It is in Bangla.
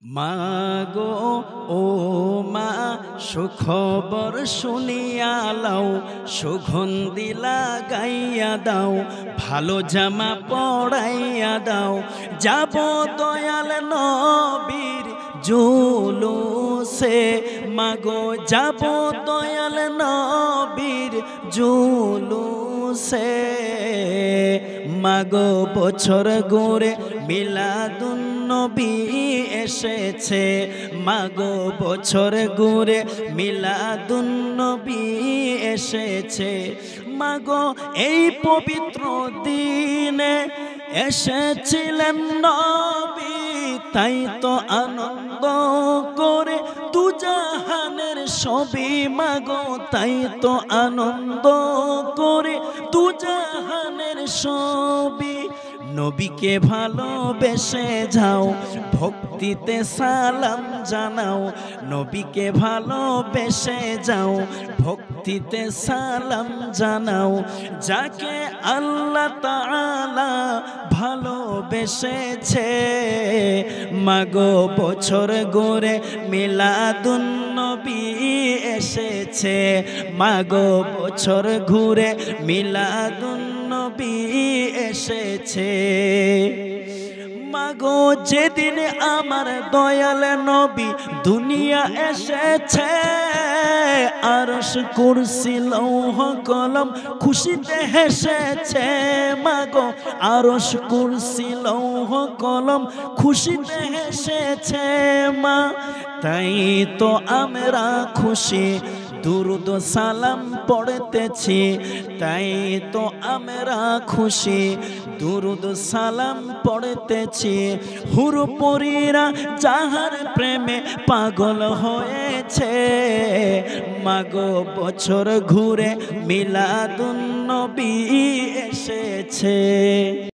মাগো ও মা সুখবর শুনিয়া লাও, সুগন্ধি লাগাইয়া দাও, ভালো জামা পরাইয়া দাও। যাব দয়াল নবীর জুলুসে, মাগো যাব দয়াল নবীর জুলুসে। মাগো বছর ঘুরে মিলাদুন নবী এসেছে, মাগো বছর ঘুরে মিলাদুন নবী এসেছে। মাগো এই পবিত্র দিনে এসেছিলেন নবী, তাই তো আনন্দ করে দুজাহানের সবই। মাগো তাই তো আনন্দ করে দুজাহানের সবই। নবীকে ভালোবেসে যাও, ভক্তিতে সালাম জানাও। নবীকে ভালোবেসে যাও, ভক্তিতে সালাম জানাও। যাকে আল্লাহ তাআলা ভালোবেসেছে, মাগো বছর ঘুরে মিলাদুন নবী এসেছে। মাগো বছর ঘুরে মিলাদুন নবী এসেছে। মাগো যেদিন আমার দয়াল নবী দুনিয়া এসেছে, আরশ কুরসি লৌহ কলম খুশিতে হেসেছে। মাগো আরশ কুরসি লৌহ কলম খুশিতে হেসেছে। মা তাই তো আমরা খুশি, দুরুদ সালাম পড়তেছি। তাই তো আমরা খুশি, দুরুদ সালাম পড়তেছি। হুরপরীরা যাহার প্রেমে পাগল হয়েছে, মাগো বছর ঘুরে মিলাদুন নবী এসেছে।